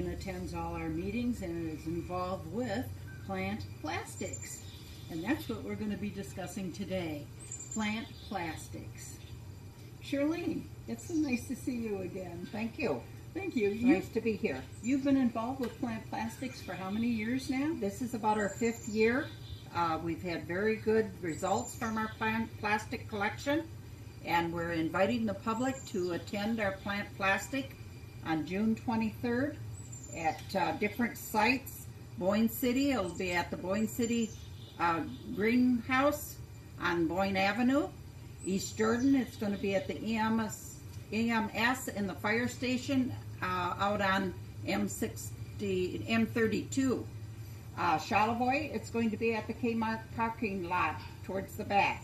Diane attends all our meetings and is involved with plant plastics. And that's what we're going to be discussing today, plant plastics. Charlene, it's so nice to see you again. Thank you. Thank you. Nice to be here. You've been involved with plant plastics for how many years now? This is about our 5th year. We've had very good results from our plant plastic collection, and we're inviting the public to attend our plant plastic on June 23rd at different sites. Boyne City, it'll be at the Boyne City Greenhouse on Boyne Avenue. East Jordan, it's going to be at the EMS in the fire station out on M32. Charlevoix, it's going to be at the Kmart parking lot towards the back.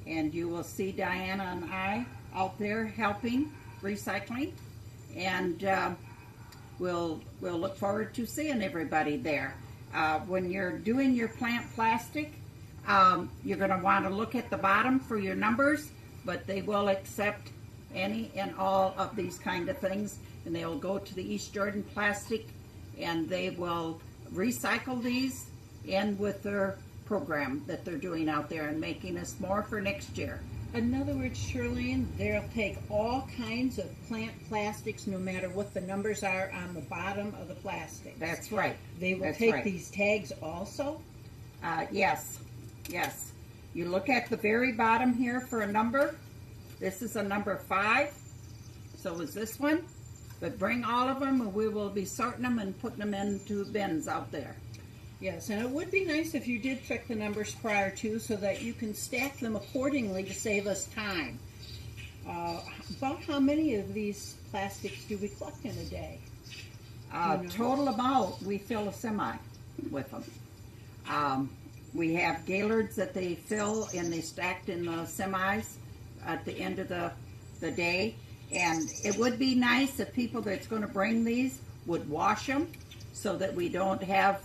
And you will see Diana and I out there helping, recycling. And we'll look forward to seeing everybody there. When you're doing your plant plastic, you're going to want to look at the bottom for your numbers, but they will accept any and all of these kind of things, and they'll go to the East Jordan Plastic, and they will recycle these in with their program that they're doing out there and making us more for next year. In other words, Charlene, they'll take all kinds of plant plastics, no matter what the numbers are on the bottom of the plastic. That's right. They will take these tags also? Yes. You look at the very bottom here for a number. This is a number 5. So is this one. But bring all of them, and we will be sorting them and putting them into bins out there. Yes, and it would be nice if you did check the numbers prior to, so that you can stack them accordingly to save us time. About how many of these plastics do we collect in a day? Total amount, we fill a semi with them. We have Gaylords that they fill and they stacked in the semis at the end of the day. And it would be nice if people that's going to bring these would wash them, so that we don't have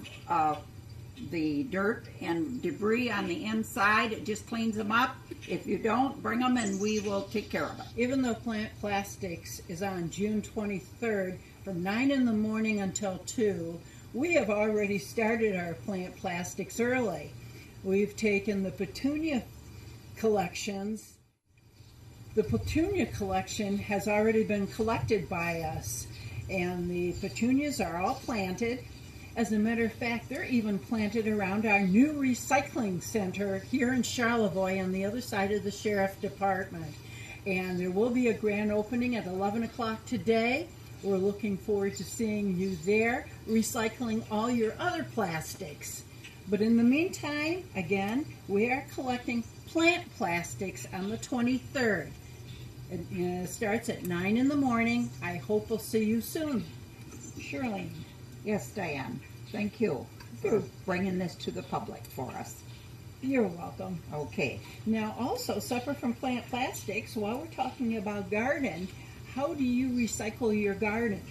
the dirt and debris on the inside. It just cleans them up. If you don't, bring them and we will take care of it. Even though Plant Plastics is on June 23rd from 9 in the morning until 2, we have already started our plant plastics early. We've taken the petunia collections. The petunia collection has already been collected by us, and the petunias are all planted. As a matter of fact, they're even planted around our new recycling center here in Charlevoix on the other side of the sheriff department. And there will be a grand opening at 11 o'clock today. We're looking forward to seeing you there, recycling all your other plastics. But in the meantime, again, we are collecting plant plastics on the 23rd. It starts at 9 in the morning. I hope we'll see you soon. Shirley. Yes, Diane. Thank you for bringing this to the public for us. You're welcome. Okay. Now, also, separate from plant plastics, while we're talking about garden, how do you recycle your garden?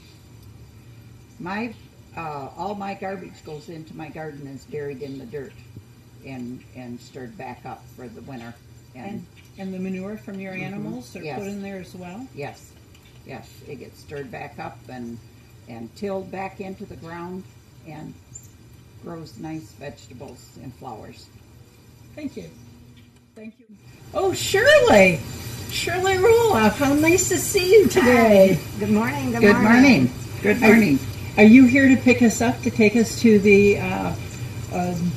All my garbage goes into my garden and is buried in the dirt and stirred back up for the winter. And the manure from your animals are put in there as well? Yes, it gets stirred back up and tilled back into the ground and grows nice vegetables and flowers. Thank you. Oh, Shirley Roloff, how nice to see you today. Hi. Good morning. Good morning. Are you here to pick us up, to take us to the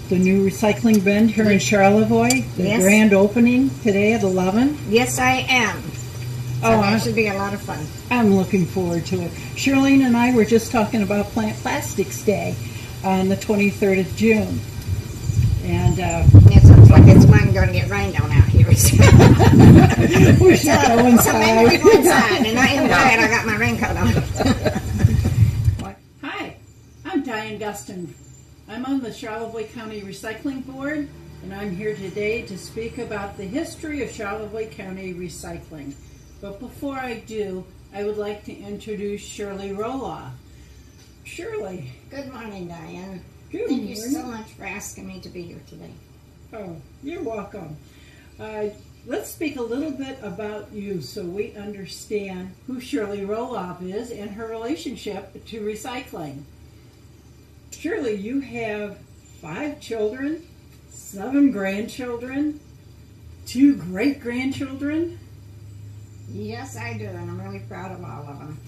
new recycling bin here in Charlevoix? The grand opening today at 11? Yes, I am. So that should be a lot of fun. I'm looking forward to it. Shirlene and I were just talking about Plant Plastics Day on the 23rd of June. And it sounds like it's going to get rain down out here. We're still on one So side. maybe we go inside, and I am glad I got my raincoat on. Hi, I'm Diane Dustin. I'm on the Charlevoix County Recycling Board, and I'm here today to speak about the history of Charlevoix County recycling. But before I do, I would like to introduce Shirley Roloff. Shirley. Good morning, Diane. Good Thank morning. you so much for asking me to be here today. Oh, you're welcome. let's speak a little bit about you so we understand who Shirley Roloff is and her relationship to recycling. Shirley, you have 5 children, 7 grandchildren, 2 great-grandchildren. Yes, I do, and I'm really proud of all of them.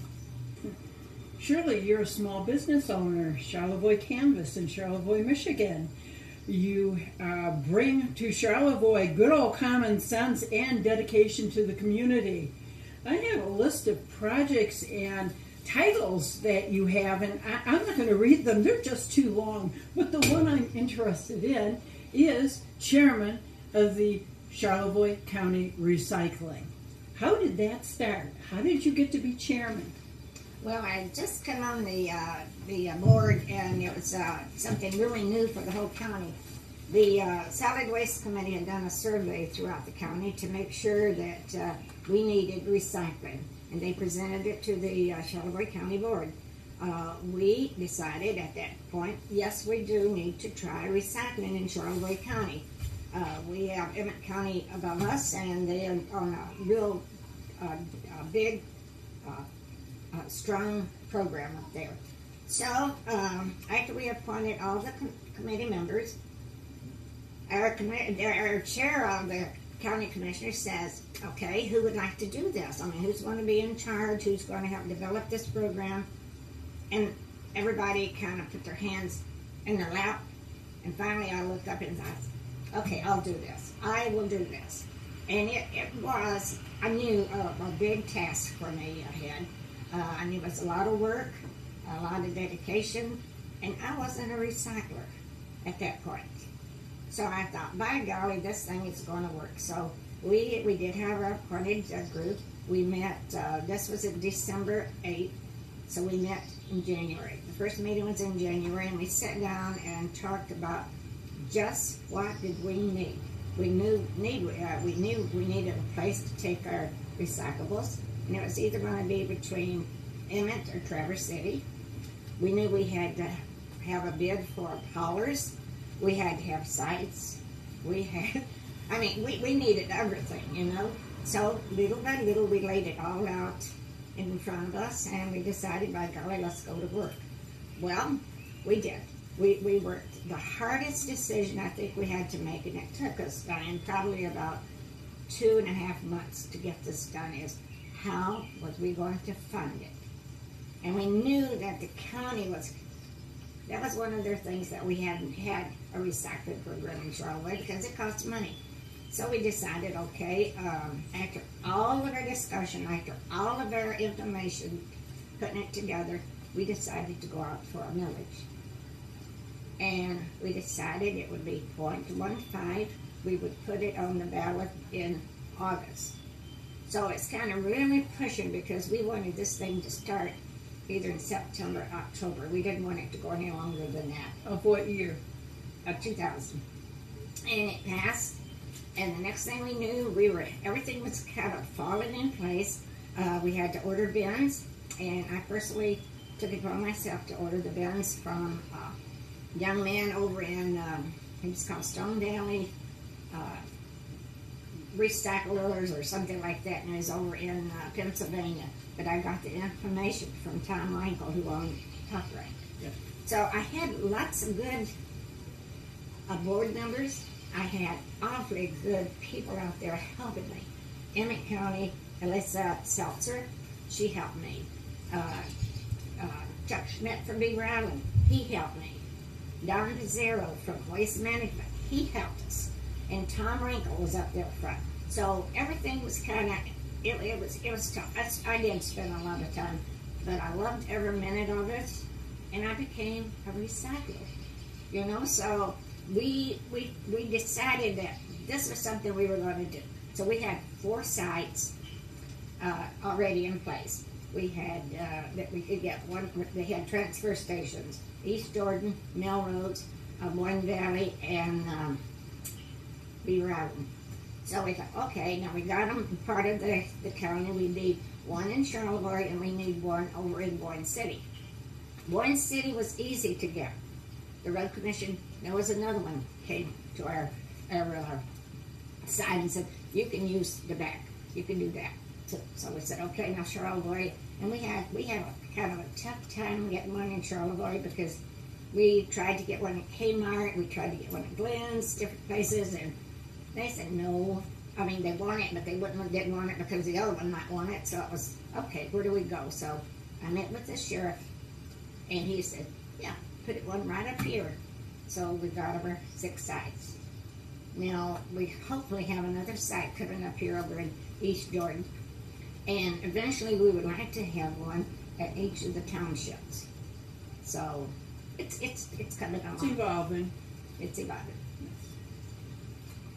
Shirley, you're a small business owner, Charlevoix Canvas in Charlevoix, Michigan. You bring to Charlevoix good old common sense and dedication to the community. I have a list of projects and titles that you have, and I'm not going to read them. They're just too long. But the one I'm interested in is chairman of the Charlevoix County Recycling. How did that start? How did you get to be chairman? Well, I just come on the board, and it was something really new for the whole county. The Solid Waste Committee had done a survey throughout the county to make sure that we needed recycling, and they presented it to the Charlevoix County Board. We decided at that point, yes, we do need to try recycling in Charlevoix County. We have Emmett County above us, and they are on a real big, strong program up there. So, after we appointed all the committee members, our chair of the county commissioner says, okay, who would like to do this? I mean, who's going to be in charge? Who's going to help develop this program? And everybody kind of put their hands in their lap. And finally I looked up and thought, okay, I'll do this. I will do this. And it was, I knew, a big task for me ahead. I knew it was a lot of work, a lot of dedication, and I wasn't a recycler at that point. So I thought, by golly, this thing is going to work. So we did have our appointed group. We met, this was at December 8th, so we met in January. The first meeting was in January, and we sat down and talked about just what did we need. We knew we needed a place to take our recyclables, and it was either going to be between Emmett or Traverse City. We knew we had to have a bid for haulers. We had to have sites. We needed everything, you know. So little by little, we laid it all out in front of us, and we decided, by golly, let's go to work. Well, we did. We worked. The hardest decision I think we had to make, and it took us, Diane, probably about 2.5 months to get this done, is how was we going to fund it? And we knew that the county that was one of their things, that we hadn't had a recycling program in Charlotte because it costs money. So we decided, okay, after all of our discussion, after all of our information, putting it together, we decided to go out for a millage. And we decided it would be 0.15. We would put it on the ballot in August. So it's kind of really pushing, because we wanted this thing to start either in September or October. We didn't want it to go any longer than that. Of what year? Of 2000. And it passed, and the next thing we knew, everything was kind of falling in place. We had to order bins, and I personally took it upon myself to order the bins from a young man over in, he was called Stone Valley Recyclers or something like that, and it was over in Pennsylvania. But I got the information from Tom Reinkel, who owned Tuckray. Yep. So I had lots of good board members. I had awfully good people out there helping me. Emmett County, Alyssa Seltzer, she helped me. Chuck Schmidt from Beaver Island, he helped me. Don Pizzero from Waste Management, he helped us. And Tom Reinkel was up there front. So everything was kind of, it was tough. I did spend a lot of time, but I loved every minute of it, and I became a recycler. You know, so we decided that this was something we were going to do. So we had 4 sites already in place. We had that we could get one. They had transfer stations: East Jordan, Melrose, One Valley, and Beaver Island. So we thought, okay, now we got them part of the county. We need one in Charlevoix, and we need one over in Boyne City. Boyne City was easy to get. The road commission, there was another one, came to our side and said, you can use the back. You can do that. So we said, okay, now Charlevoix, and we had a kind of a tough time getting one in Charlevoix because we tried to get one at Kmart, we tried to get one at Glenn's, different places, and they said no. I mean, they want it, but they didn't want it because the other one might want it. So it was, okay, where do we go? So I met with the sheriff, and he said, yeah, put it one right up here. So we got over 6 sites. Now, we hopefully have another site coming up here over in East Jordan. And eventually we would like to have one at each of the townships. So it's coming along. It's evolving. It's evolving.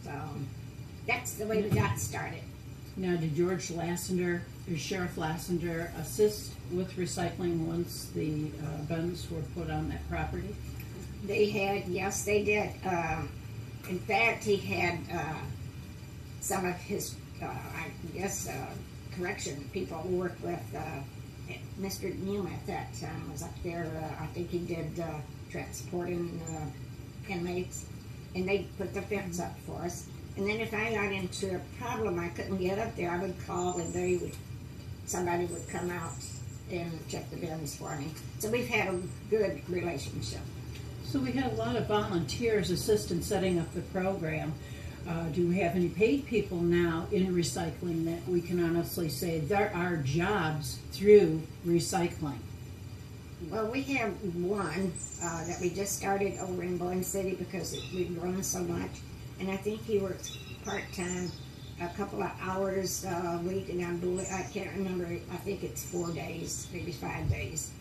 So that's the way we got started. Now, did George Lassender, or Sheriff Lassender, assist with recycling once the bins were put on that property? They had, yes, they did. In fact, he had some of his, I guess, correction people who worked with Mr. Newman at that time was up there. I think he did transporting inmates, and they put the fence up for us. And then if I got into a problem, I couldn't get up there, I would call, and somebody would come out and check the bins for me. So we've had a good relationship. So we had a lot of volunteers assist in setting up the program. Do we have any paid people now in recycling that we can honestly say there are jobs through recycling? Well, we have one that we just started over in Boyne City because we've grown so much. And I think he works part-time, a couple of hours a week, and I can't remember, I think it's 4 days, maybe 5 days.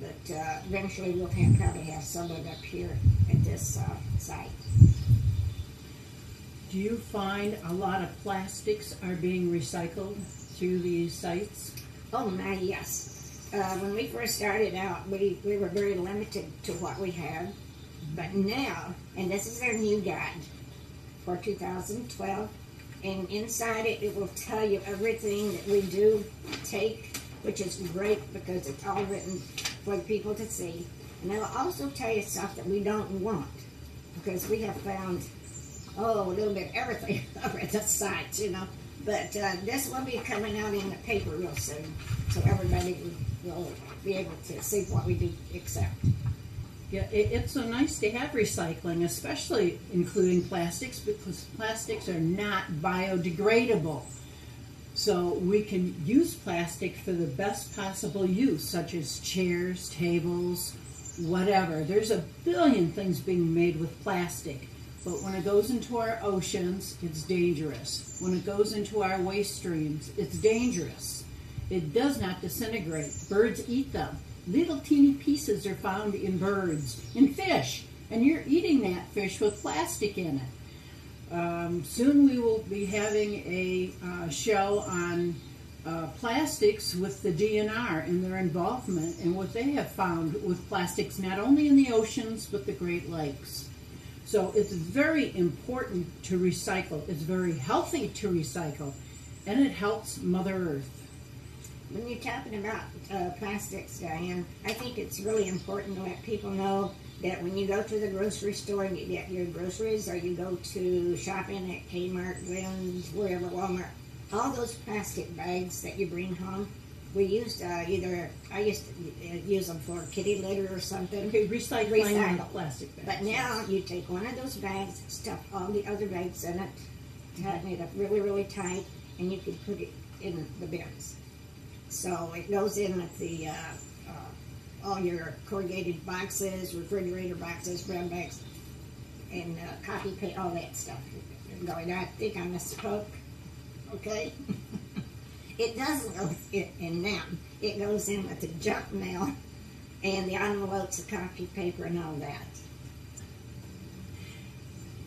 But eventually we'll probably have someone up here at this site. Do you find a lot of plastics are being recycled through these sites? Oh my, yes. When we first started out, we were very limited to what we had. But now, and this is our new guide for 2012, and inside it will tell you everything that we do take, which is great because it's all written for people to see. And it'll also tell you stuff that we don't want, because we have found, a little bit of everything over at the site, But this will be coming out in the paper real soon, so everybody will be able to see what we do accept. Yeah, it's so nice to have recycling, especially including plastics, because plastics are not biodegradable. So we can use plastic for the best possible use, such as chairs, tables, whatever. There's a billion things being made with plastic. But when it goes into our oceans, it's dangerous. When it goes into our waste streams, it's dangerous. It does not disintegrate. Birds eat them. Little teeny pieces are found in birds, in fish, and you're eating that fish with plastic in it. Soon we will be having a show on plastics with the DNR and their involvement and what they have found with plastics, not only in the oceans, but the Great Lakes. So it's very important to recycle. It's very healthy to recycle, and it helps Mother Earth. When you're talking about plastics, Diane, I think it's really important to let people know that when you go to the grocery store and you get your groceries, or you go to shopping at Kmart, Glenn's, wherever, Walmart, all those plastic bags that you bring home, we used I used to use them for kitty litter or something. Okay, recycling plastic bags. But now you take one of those bags, stuff all the other bags in it, tighten it up really, really tight, and you can put it in the bins. So it goes in with the all your corrugated boxes, refrigerator boxes, brown bags, and copy paste, all that stuff. Going, I think I misspoke. Okay. It doesn't go in them. It goes in with the junk mail and the envelopes, the copy paper, and all that.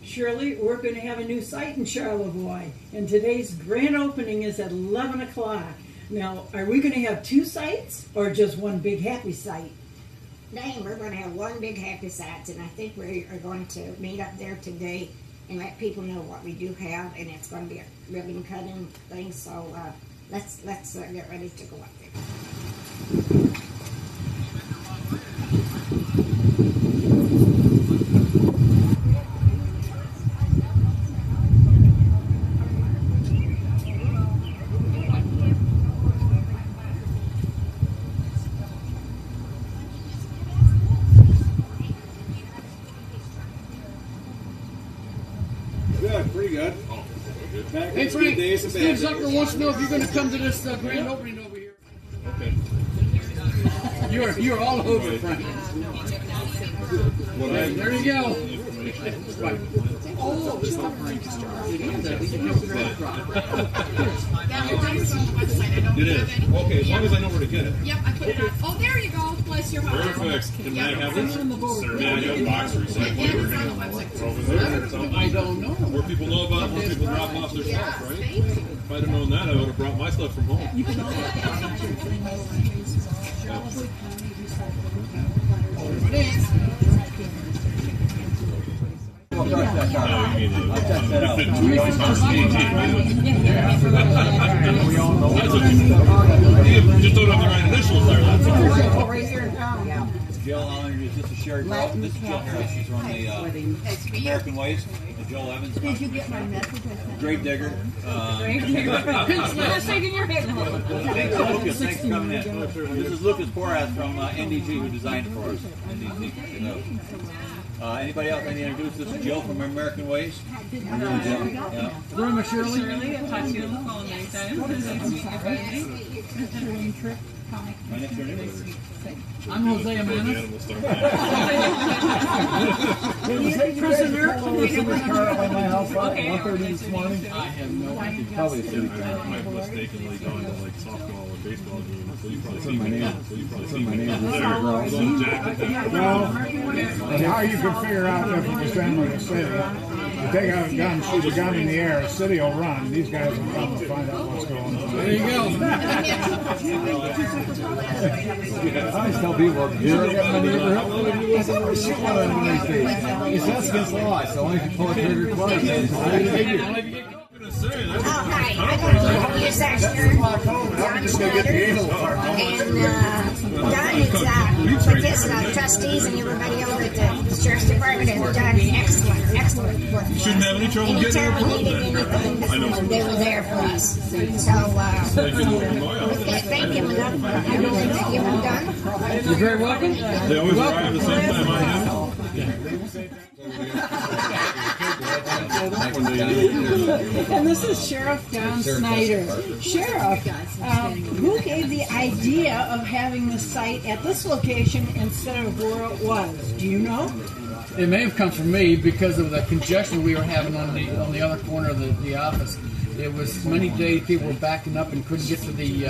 Shirley, we're going to have a new site in Charlevoix, and today's grand opening is at 11 o'clock. Now, are we going to have 2 sites or just one big happy site? Dang, we're going to have one big happy site, and I think we are going to meet up there today and let people know what we do have, and it's going to be a ribbon cutting thing. So let's get ready to go up there. Frank, Steve Zucker wants to know if you're going to come to this grand opening over here. Okay. You're all over, Frank. There you go. Right. It is. Okay, as long as I know where to get it. Yep, I put it on. Oh, there you go. Bless your heart. Perfect. Can I have it? May I have a box recycling? And it's on the website. Over there or something? I don't know. More people know about it, more people drop off their stuff, right? If I'd have known that, I would have brought my stuff from home. You can also add your thing Just don't have the right initials there. That's all. Right here in town. Jill, I'll introduce this is Sherry Brown. This is Jill Harris. She's on the American Waste. Joel Evans. Did you get my message? Grave digger. Just shaking your head. Lucas, thanks for coming in. This is Lucas Porath from NDG who designed it for us. NDG. Anybody else I need to introduce? This is Jill from American Waste. Yeah. Grandma Shirley. Shirley, I've talked to you on the phone many times. My next door neighbor. I'm Hosea Manis. Animal stuff. Prisoner. Okay. 1:30 this morning. I have no idea. Probably a city I've mistakenly gone to like softball or baseball games, so you probably see me. So you probably see me there. Little jacket that. How you can figure out if it's family or city. You take out a gun, shoot a gun in the air, the city will run. These guys will come and find out what's going on. There you go. I always tell people, you're in my neighborhood, shoot one of them these days. It's that's against the law, so only if you pull a trigger twice. Oh, hi. I don't know how to use that shirt. Don Schneider. And Don is with his trustees and everybody over at the Sheriff's Department and done excellent work. You shouldn't have any trouble getting Anytime we your needed anything, they were there for us. So, thank you, Madam. Thank you, Madam. You're very welcome. They always arrive at the same time I do. And this is Sheriff Don Snyder. Sheriff, who gave the idea of having the site at this location instead of where it was? Do you know? It may have come from me because of the congestion we were having on the other corner of the office. It was many days people were backing up and couldn't get to the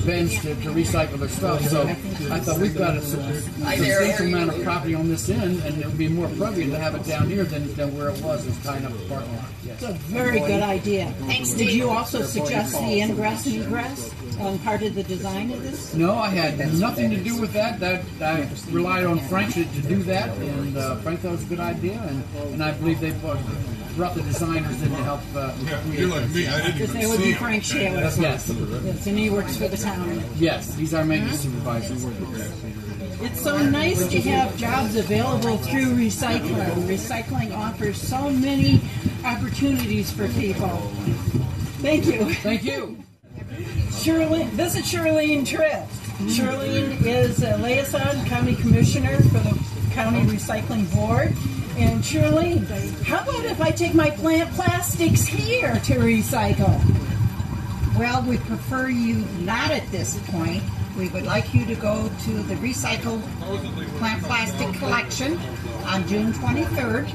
bins to recycle their stuff. So I thought we've got a substantial amount of property on this end, and it would be more appropriate to have it down here than where it was tying up the parking lot. Yes. It's a very good idea. Thanks, Did you also suggest the ingress and egress on part of the design of this? No, I had nothing to do with that. I relied on Frank to do that, and Frank thought it was a good idea, and I believe they brought the designers in to help You're like me. I didn't Because even they would be see it. Frank Shaler. Yes, Yes, and he works for the town. yes, he's our maintenance supervisor. It's so nice to have jobs available through recycling. Recycling offers so many opportunities for people. Thank you. Thank you. This is Shirlene Tripp. Shirlene is a liaison county commissioner for the County Recycling Board. And Shirlene, how about if I take my plant plastics here to recycle? Well, we prefer you not at this point. We would like you to go to the recycled plant plastic collection on June 23rd.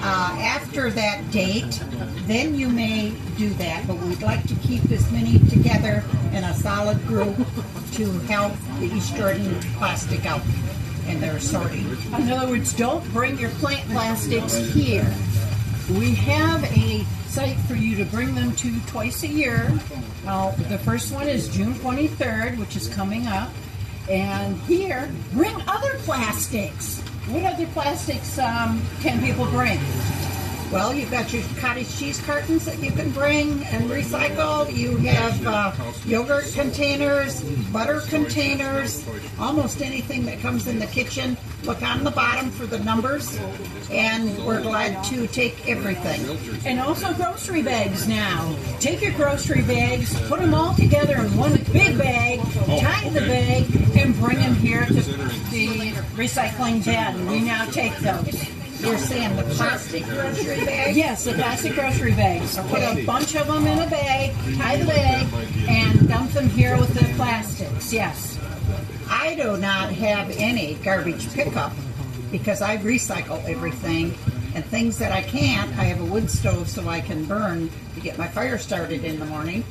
After that date, then you may do that, but we'd like to keep as many together in a solid group to help the East Jordan plastic out and their sorting. In other words, don't bring your plant plastics here. We have a site for you to bring them to twice a year. The first one is June 23rd, which is coming up. And here, bring other plastics. What other plastics can people bring? Well, you've got your cottage cheese cartons that you can bring and recycle. You have yogurt containers, butter containers, almost anything that comes in the kitchen. Look on the bottom for the numbers, and we're glad to take everything. And also grocery bags now. Take your grocery bags, put them all together in one big bag, tie the bag, and bring them here to the recycling bin. We now take those. You're saying the plastic grocery bag? Yes, the plastic grocery bags. Put a bunch of them in a bag, tie the bag, and dump them here with the plastics. Yes. I do not have any garbage pickup because I recycle everything. And things that I can't, I have a wood stove so I can burn to get my fire started in the morning.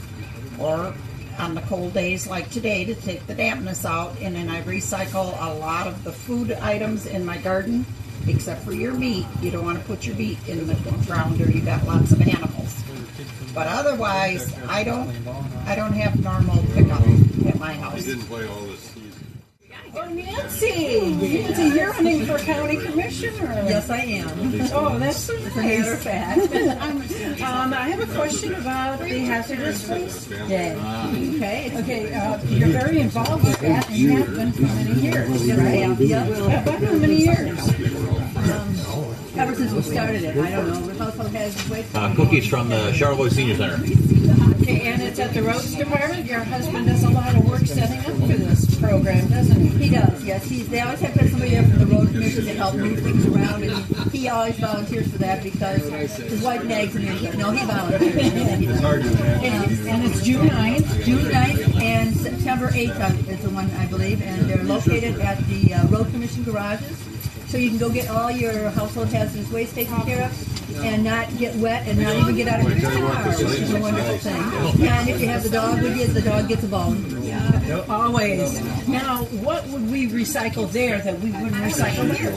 Or on the cold days like today to take the dampness out. And then I recycle a lot of the food items in my garden, except for your meat. You don't want to put your meat in the ground or you got lots of animals. But otherwise, I don't have normal pickup at my house. play all this season. Oh, Nancy, you're running for county commissioner. Yes, I am. Oh, that's As a matter of fact. I have a question about the hazardous waste day. Okay. You're very involved with that and have been for many years, Yes, I am. Yeah. About how many years? Ever since we started it, I don't know. The household hazardous waste. Cookies from the Charlevoix Senior Center. Okay, and it's at the roads department. Your husband does a lot of work setting up for this program, doesn't he? He does, yes. They always have to have somebody there from the road commission to help move things around, and he always volunteers for that because his wife nags him. No, he volunteers. And it's June 9th. June 9th and September 8th is the one, I believe, and they're located at the road commission garages. So you can go get all your household hazardous waste taken care of and not get wet and not even get out of your car, which is a wonderful thing. And if you have the dog with you, the dog gets a bone. Always. Now, what would we recycle there that we wouldn't recycle here?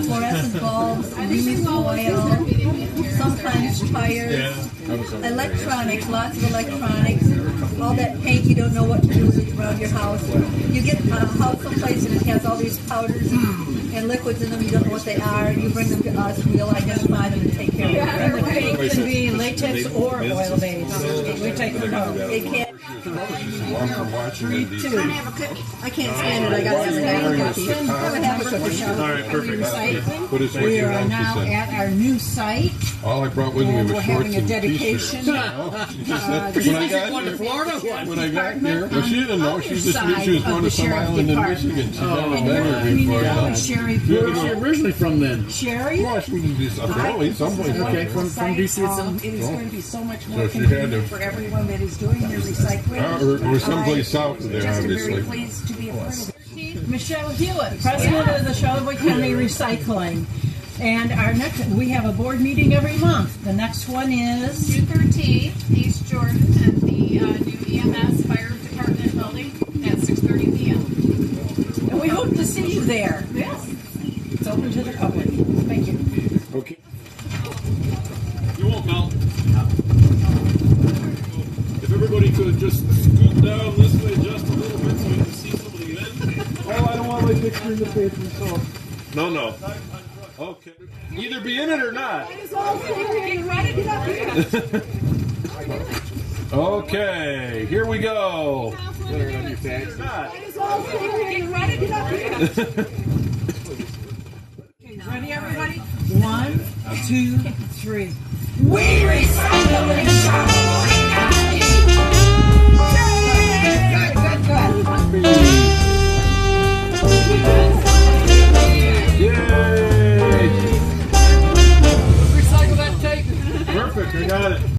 Fluorescent bulbs, used oil, sometimes tires, electronics, lots of electronics, all that paint you don't know what to do with it around your house. You get a house someplace and it has all these powders and liquids in them, you don't know what they are, you bring them to us, we'll identify them and take care of them. And the paint can be latex or oil-based. We take them both. It can't. Two. I can't stand it. I got to have a cookie. All right, perfect. What is what We you are want, now she said. at our new site, All I brought with me and was we're shorts having a and dedication. t-shirts. When I got here, when I got here, well, she didn't know. She just knew she was going to some island in Michigan. She's never been here before. Yeah, Sherry. Where's she originally from then? Sherry? Well, she was just apparently someplace. Okay, from DC itself. It is going to be so much more So she had convenient to- for everyone that is doing their recycling. Or someplace south of there, Just am very obviously. pleased to be a part of it. Michelle Hewitt, president of the Charlevoix County Recycling. And our next, we have a board meeting every month. The next one is June 13th, East Jordan, at the new EMS Fire Department building at 6:30 p.m. and we hope to see you there. Yes. It's open to the public. Thank you. Okay. You won't melt. If everybody could just scoot down this way just a little bit so we can see some of the end. Oh, I don't want my picture in the paper, so. No. Okay. Either be in it or not. Okay, here we go. Ready, everybody? 1, 2, 3. We recycle in Charlevoix County. Yay! Recycle that tape. Perfect, I got it.